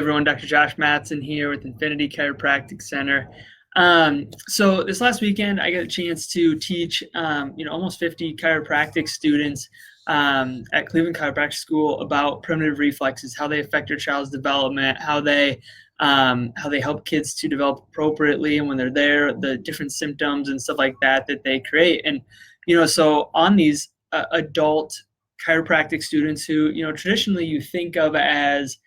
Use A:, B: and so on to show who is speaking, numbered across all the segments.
A: Everyone, Dr. Josh Matson here with Infinity Chiropractic Center. So this last weekend, I got a chance to teach, almost 50 chiropractic students at Cleveland Chiropractic School about primitive reflexes, how they affect your child's development, how they help kids to develop appropriately, and when they're there, the different symptoms and stuff like that that they create. And so on these adult chiropractic students who traditionally you think of as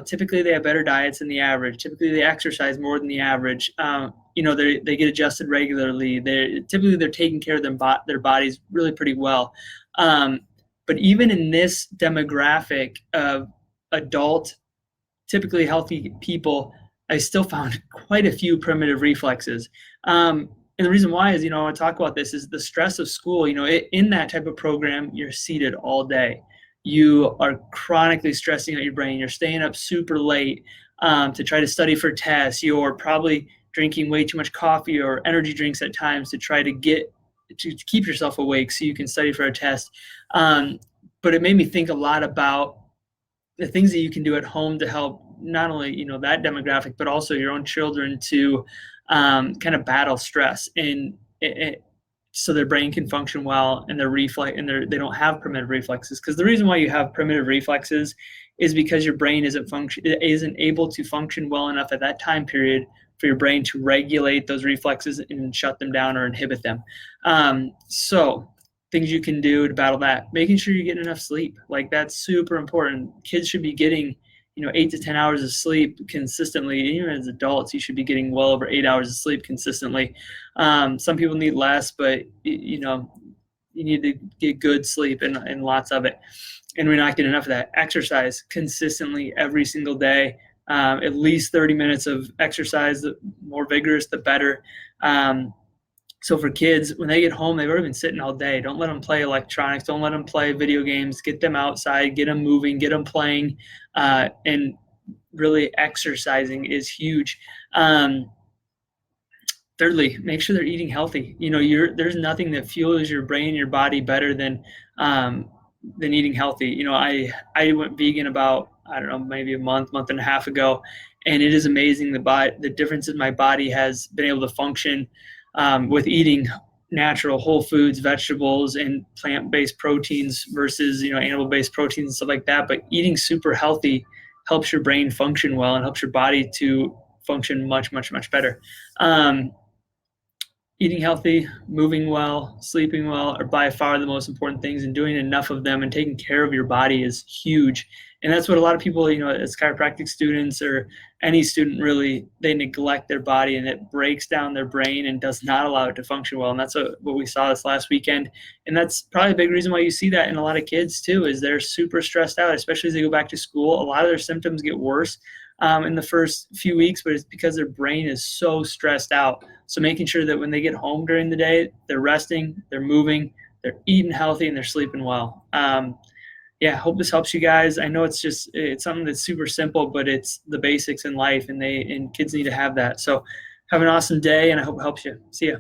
A: typically they have better diets than the average. Typically they exercise more than the average. They get adjusted regularly. They're taking care of their bodies really pretty well. But even in this demographic of adult, typically healthy people, I still found quite a few primitive reflexes. And the reason why is, I want to talk about this, is the stress of school. In that type of program, you're seated all day. You are chronically stressing out your brain. You're staying up super late to try to study for tests. You're probably drinking way too much coffee or energy drinks at times to try to keep yourself awake so you can study for a test. But it made me think a lot about the things that you can do at home to help not only that demographic, but also your own children to kind of battle stress so their brain can function well, and they don't have primitive reflexes. Because the reason why you have primitive reflexes is because your brain isn't able to function well enough at that time period for your brain to regulate those reflexes and shut them down or inhibit them. So things you can do to battle that: making sure you get enough sleep. Like, that's super important. Kids should be getting 8 to 10 hours of sleep consistently. Even as adults, you should be getting well over 8 hours of sleep consistently. Some people need less, but you need to get good sleep and lots of it. And we're not getting enough of that. Exercise consistently every single day. At least 30 minutes of exercise. The more vigorous, the better. So for kids, when they get home, they've already been sitting all day. Don't let them play electronics. Don't let them play video games. Get them outside, get them moving, get them playing, and really exercising is huge. Thirdly, make sure they're eating healthy. There's nothing that fuels your brain, your body better than eating healthy. I went vegan about, I don't know, maybe a month and a half ago, and it is amazing the differences my body has been able to function with eating natural whole foods, vegetables, and plant-based proteins versus animal-based proteins and stuff like that. But eating super healthy helps your brain function well and helps your body to function much, much, much better. Eating healthy, moving well, sleeping well are by far the most important things, and doing enough of them and taking care of your body is huge. And that's what a lot of people, as chiropractic students or any student, really, they neglect their body, and it breaks down their brain and does not allow it to function well. And that's what we saw this last weekend. And that's probably a big reason why you see that in a lot of kids too, is they're super stressed out, especially as they go back to school. A lot of their symptoms get worse in the first few weeks, but it's because their brain is so stressed out. So making sure that when they get home during the day, they're resting, they're moving, they're eating healthy, and they're sleeping well. Hope this helps you guys. I know it's something that's super simple, but it's the basics in life, and kids need to have that. So have an awesome day, and I hope it helps you. See ya.